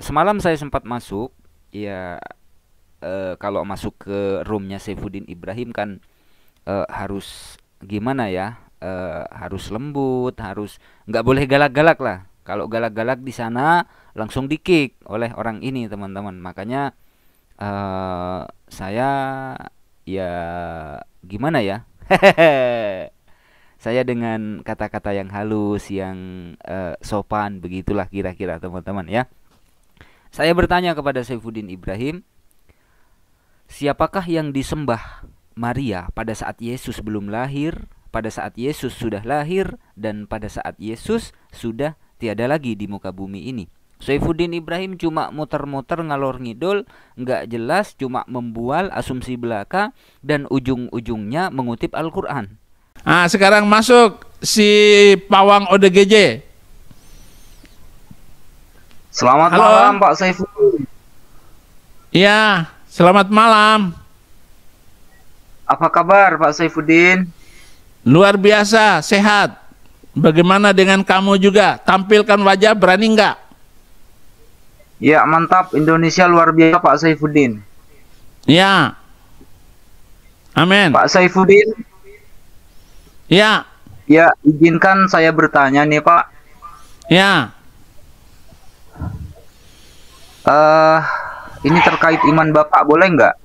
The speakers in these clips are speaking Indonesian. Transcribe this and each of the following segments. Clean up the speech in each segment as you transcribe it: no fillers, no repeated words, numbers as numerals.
Semalam saya sempat masuk, ya, kalau masuk ke roomnya Saifuddin Ibrahim kan harus gimana ya? Harus lembut, harus nggak boleh galak-galak lah. Kalau galak-galak di sana langsung di-kick oleh orang ini, teman-teman. Makanya saya ya gimana ya? Saya dengan kata-kata yang halus, yang sopan, begitulah kira-kira, teman-teman ya. Saya bertanya kepada Saifuddin Ibrahim, siapakah yang disembah Maria pada saat Yesus belum lahir, pada saat Yesus sudah lahir, dan pada saat Yesus sudah tiada lagi di muka bumi ini? Saifuddin Ibrahim cuma muter-muter ngalor ngidul, nggak jelas, cuma membual asumsi belaka, dan ujung-ujungnya mengutip Al-Quran. Ah, sekarang masuk si Pawang ODGJ. Selamat Halo. malam Pak Saifuddin. Ya, selamat malam. Apa kabar Pak Saifuddin? Luar biasa, sehat. Bagaimana dengan kamu juga? Tampilkan wajah, berani nggak? Ya mantap, Indonesia luar biasa Pak Saifuddin. Ya, amin. Pak Saifuddin, Ya, ya izinkan saya bertanya nih Pak. ya. Eh, ini terkait iman Bapak, boleh nggak?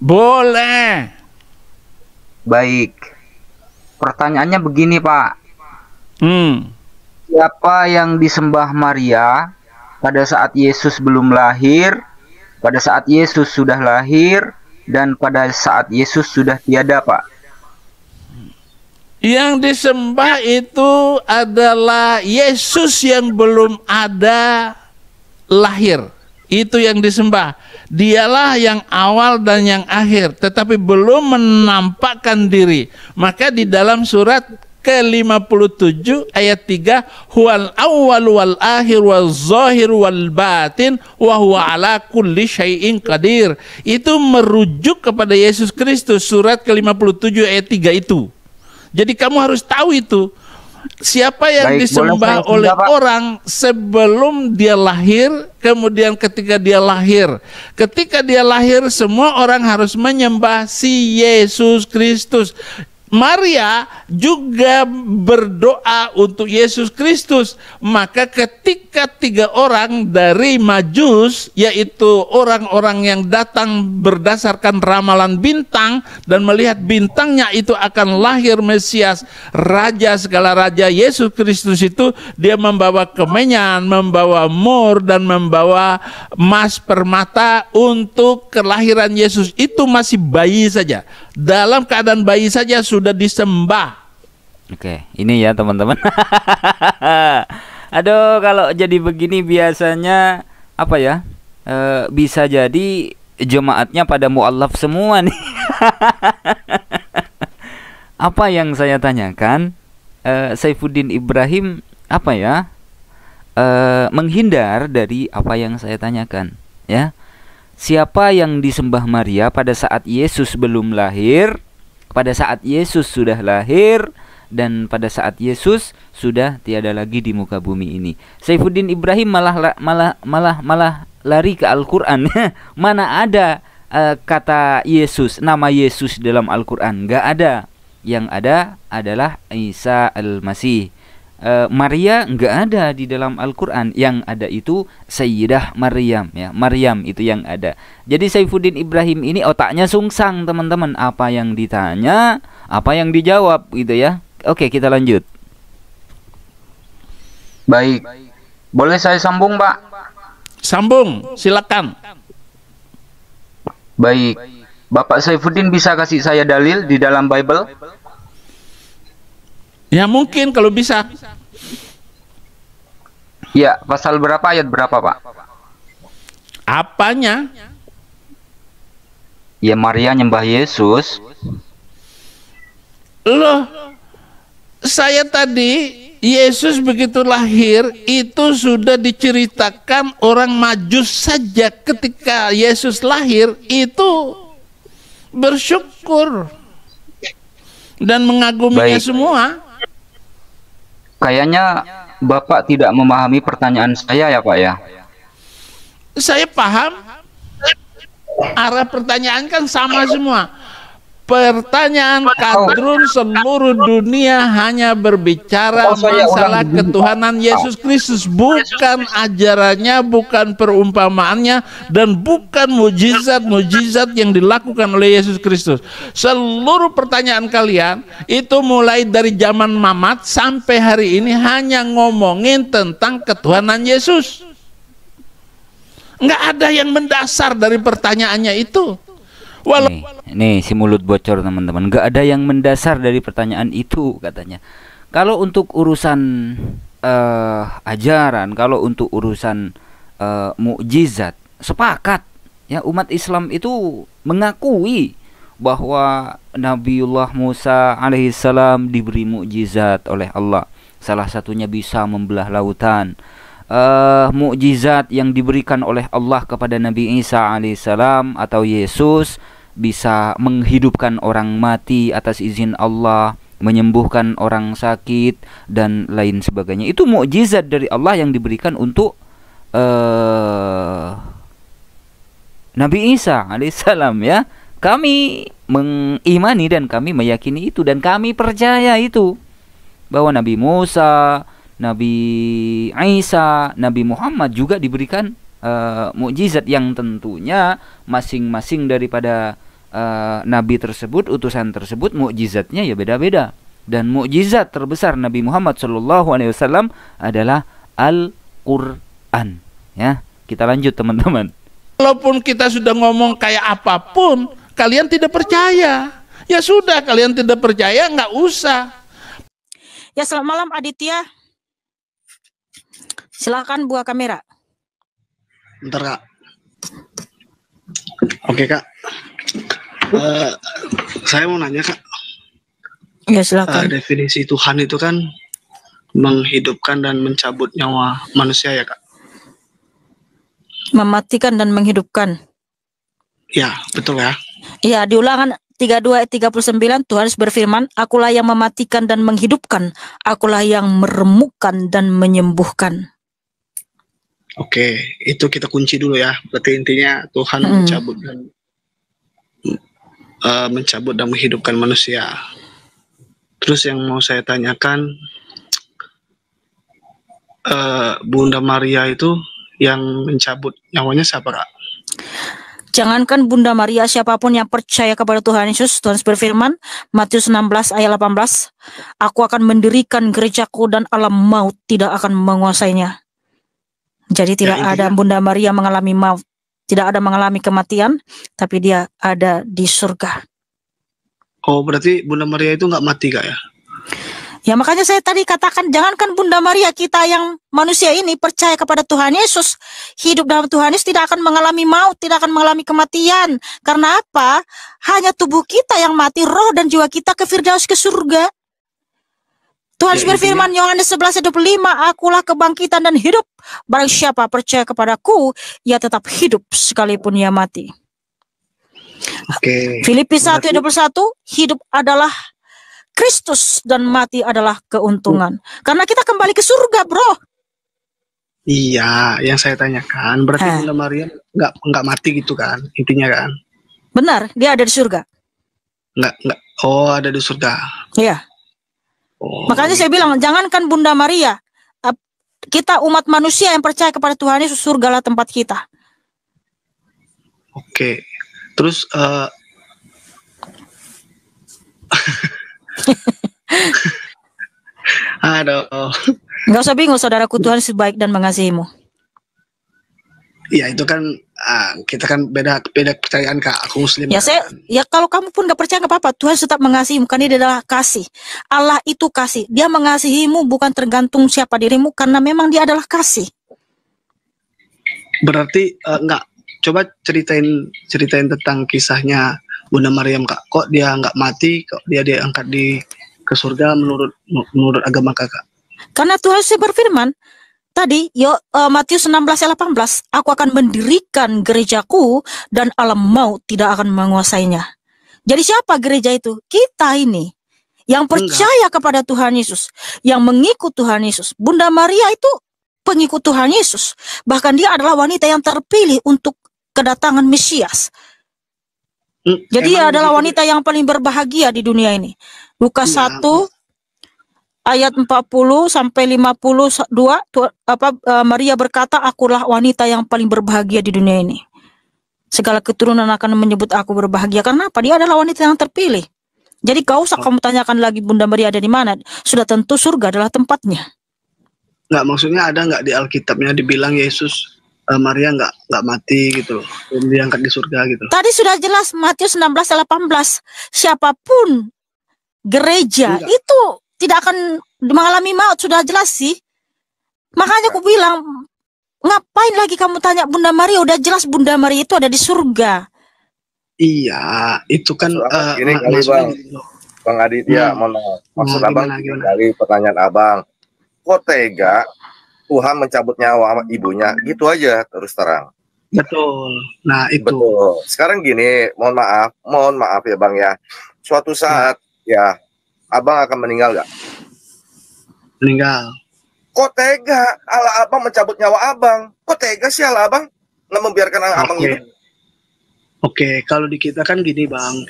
Boleh. Baik. Pertanyaannya begini Pak. Hmm. Siapa yang disembah Maria pada saat Yesus belum lahir, pada saat Yesus sudah lahir, dan pada saat Yesus sudah tiada Pak? Yang disembah itu adalah Yesus yang belum ada lahir. Itu yang disembah. Dialah yang awal dan yang akhir, tetapi belum menampakkan diri. Maka di dalam surat ke-57 ayat 3, huwal awwal wal akhir wal zahir wal batin wa huwa ala kulli syai'in qadir. Itu merujuk kepada Yesus Kristus, surat ke-57 ayat 3 itu. Jadi kamu harus tahu itu. Siapa yang Baik, disembah boleh saya oleh tunda, Pak? orang sebelum dia lahir, kemudian ketika dia lahir. Ketika dia lahir, semua orang harus menyembah si Yesus Kristus. Maria juga berdoa untuk Yesus Kristus. Maka ketika 3 orang dari Majus, yaitu orang-orang yang datang berdasarkan ramalan bintang dan melihat bintangnya itu akan lahir Mesias, Raja segala raja, Yesus Kristus itu, dia membawa kemenyan, membawa mur, dan membawa emas permata untuk kelahiran Yesus. Itu masih bayi saja. Dalam keadaan bayi saja sudah disembah. Oke, ini ya teman-teman. Aduh, kalau jadi begini biasanya apa ya? Bisa jadi jemaatnya pada mualaf semua nih. Apa yang saya tanyakan, Saifuddin Ibrahim apa ya? Menghindar dari apa yang saya tanyakan, ya. Siapa yang disembah Maria pada saat Yesus belum lahir, pada saat Yesus sudah lahir, dan pada saat Yesus sudah tiada lagi di muka bumi ini? Saifuddin Ibrahim malah lari ke Al-Qur'an. Mana ada kata Yesus, nama Yesus dalam Al-Qur'an? Enggak ada. Yang ada adalah Isa Al-Masih. Maria nggak ada di dalam Al-Quran. Yang ada itu Sayyidah Maryam, ya. Maryam itu yang ada. Jadi Saifuddin Ibrahim ini otaknya sungsang, teman-teman. Apa yang ditanya, apa yang dijawab, gitu ya. Oke, kita lanjut. Baik. Boleh saya sambung Pak? Sambung, silakan. Baik. Bapak Saifuddin bisa kasih saya dalil di dalam Bible? Ya mungkin kalau bisa. Ya, pasal berapa, ayat berapa Pak? Apanya? Ya Maria nyembah Yesus. Loh, saya tadi Yesus begitu lahir itu sudah diceritakan orang Majus saja ketika Yesus lahir itu bersyukur dan mengaguminya Baik. semua. Kayaknya Bapak tidak memahami pertanyaan saya ya Pak ya. saya paham arah pertanyaan kan sama semua. Pertanyaan kadrun seluruh dunia hanya berbicara masalah ketuhanan Yesus Kristus, bukan ajarannya, bukan perumpamaannya, dan bukan mujizat-mujizat yang dilakukan oleh Yesus Kristus. Seluruh pertanyaan kalian itu mulai dari zaman Mamat sampai hari ini hanya ngomongin tentang ketuhanan Yesus. Nggak ada yang mendasar dari pertanyaannya itu. Nih si mulut bocor teman-teman, nggak ada yang mendasar dari pertanyaan itu katanya. Kalau untuk urusan ajaran, kalau untuk urusan mukjizat, sepakat ya, umat Islam itu mengakui bahwa Nabiullah Musa alaihissalam diberi mukjizat oleh Allah. Salah satunya bisa membelah lautan. Mukjizat yang diberikan oleh Allah kepada Nabi Isa alaihissalam atau Yesus, bisa menghidupkan orang mati atas izin Allah, menyembuhkan orang sakit dan lain sebagainya. Itu mukjizat dari Allah yang diberikan untuk Nabi Isa alaihissalam ya. Kami mengimani dan kami meyakini itu, dan kami percaya itu, bahwa Nabi Musa, Nabi Isa, Nabi Muhammad juga diberikan mukjizat yang tentunya masing-masing daripada nabi tersebut, utusan tersebut, mukjizatnya ya beda-beda. Dan mukjizat terbesar Nabi Muhammad SAW adalah Al-Quran. Ya, kita lanjut teman-teman. Walaupun kita sudah ngomong kayak apapun, kalian tidak percaya. Ya sudah, kalian tidak percaya, nggak usah. Ya, selamat malam Aditya. Silakan buka kamera. Bentar Kak. Oke Kak. Saya mau nanya Kak. Ya silakan. Definisi Tuhan itu kan menghidupkan dan mencabut nyawa manusia ya Kak. Mematikan dan menghidupkan. Ya betul ya. Ya, di Ulangan 32 ayat 39 Tuhan berfirman, akulah yang mematikan dan menghidupkan, akulah yang meremukkan dan menyembuhkan. Oke, itu kita kunci dulu ya. Berarti intinya Tuhan mencabut dan menghidupkan manusia. Terus yang mau saya tanyakan, Bunda Maria itu yang mencabut nyawanya siapa Kak? Jangankan Bunda Maria, siapapun yang percaya kepada Tuhan Yesus, Tuhan berfirman, Matius 16 ayat 18, aku akan mendirikan gerejaku dan alam maut tidak akan menguasainya. Jadi tidak ada Bunda Maria mengalami maut, tidak ada mengalami kematian, tapi dia ada di surga. Oh, berarti Bunda Maria itu nggak mati Kak ya? Ya makanya saya tadi katakan, jangankan Bunda Maria, kita yang manusia ini percaya kepada Tuhan Yesus, hidup dalam Tuhan Yesus, tidak akan mengalami maut, tidak akan mengalami kematian. Karena apa? Hanya tubuh kita yang mati, roh dan jiwa kita ke Firdaus, ke surga. Tuhan berfirman Yohanes 11:25, akulah kebangkitan dan hidup. Barang siapa percaya kepadaku, ia tetap hidup sekalipun ia mati. Filipi 1:21, hidup adalah Kristus dan mati adalah keuntungan. Karena kita kembali ke surga, bro. Iya, yang saya tanyakan berarti Bunda Maria nggak mati gitu kan, intinya kan? Benar, dia ada di surga. Nggak. Oh, ada di surga. Iya. Oh. Makanya saya bilang, jangankan Bunda Maria, kita umat manusia yang percaya kepada Tuhan Yesus, surgalah tempat kita. Oke. Terus aduh. Nggak usah bingung, saudaraku, Tuhan sebaik dan mengasihimu. Ya itu kan kita kan beda kepercayaan Kak. Aku Muslim. Ya ya kalau kamu pun nggak percaya nggak apa-apa. Tuhan tetap mengasihimu karena Dia adalah kasih. Allah itu kasih. Dia mengasihimu bukan tergantung siapa dirimu, karena memang Dia adalah kasih. Berarti nggak. Coba ceritain tentang kisahnya Bunda Maryam Kak. Kok dia nggak mati? Kok dia diangkat ke surga menurut agama Kakak? Karena Tuhan berfirman tadi, Matius 16 ayat 18, aku akan mendirikan gerejaku dan alam maut tidak akan menguasainya. Jadi siapa gereja itu? Kita ini yang percaya kepada Tuhan Yesus, yang mengikut Tuhan Yesus. Bunda Maria itu pengikut Tuhan Yesus. Bahkan dia adalah wanita yang terpilih untuk kedatangan Mesias. Jadi dia adalah wanita yang paling berbahagia di dunia ini. Lukas 1 ayat 40 sampai 52 Maria berkata, akulah wanita yang paling berbahagia di dunia ini. Segala keturunan akan menyebut aku berbahagia. Karena apa? Dia adalah wanita yang terpilih. Jadi gak usah kamu tanyakan lagi Bunda Maria ada di mana. Sudah tentu surga adalah tempatnya. Nggak, maksudnya ada nggak di Alkitabnya dibilang Yesus Maria nggak mati gitu loh, diangkat di surga gitu loh. Tadi sudah jelas Matius 16:18. Siapapun gereja itu tidak akan mengalami maut, sudah jelas sih. Makanya aku bilang, ngapain lagi kamu tanya Bunda Maria? Udah jelas Bunda Maria itu ada di surga. Iya, itu kan ini kali Bang Aditya, maksud abang dari pertanyaan abang, kok tega Tuhan mencabut nyawa ibunya gitu aja terus terang. Betul. Nah itu. Betul. Sekarang gini, mohon maaf ya Bang ya. Suatu saat ya abang akan meninggal nggak? Meninggal. Kok tega Allah abang mencabut nyawa abang? Kok tega sih Allah abang nggak membiarkan abang hidup? Oke, kalau di kita kan gini Bang,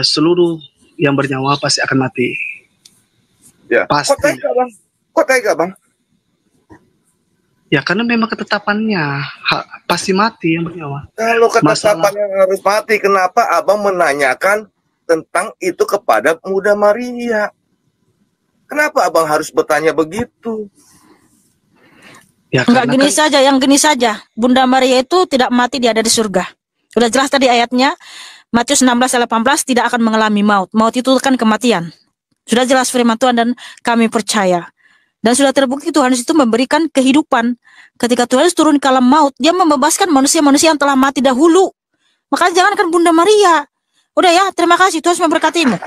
seluruh yang bernyawa pasti akan mati. Ya. Pasti. Kok tega Bang? Kok tega Bang? Ya karena memang ketetapannya pasti mati yang bernyawa. Kalau ketetapannya harus mati, kenapa abang menanyakan tentang itu kepada Bunda Maria? Kenapa abang harus bertanya begitu? Ya, Enggak gini saja, yang gini saja. Bunda Maria itu tidak mati, dia ada di surga. Sudah jelas tadi ayatnya, Matius 16:18 tidak akan mengalami maut. Maut itu kan kematian. Sudah jelas firman Tuhan dan kami percaya. Dan sudah terbukti Tuhan itu memberikan kehidupan. Ketika Tuhan turun ke alam maut, dia membebaskan manusia-manusia yang telah mati dahulu. Makanya jangankan Bunda Maria. Udah ya, terima kasih. Tuhan memberkatimu.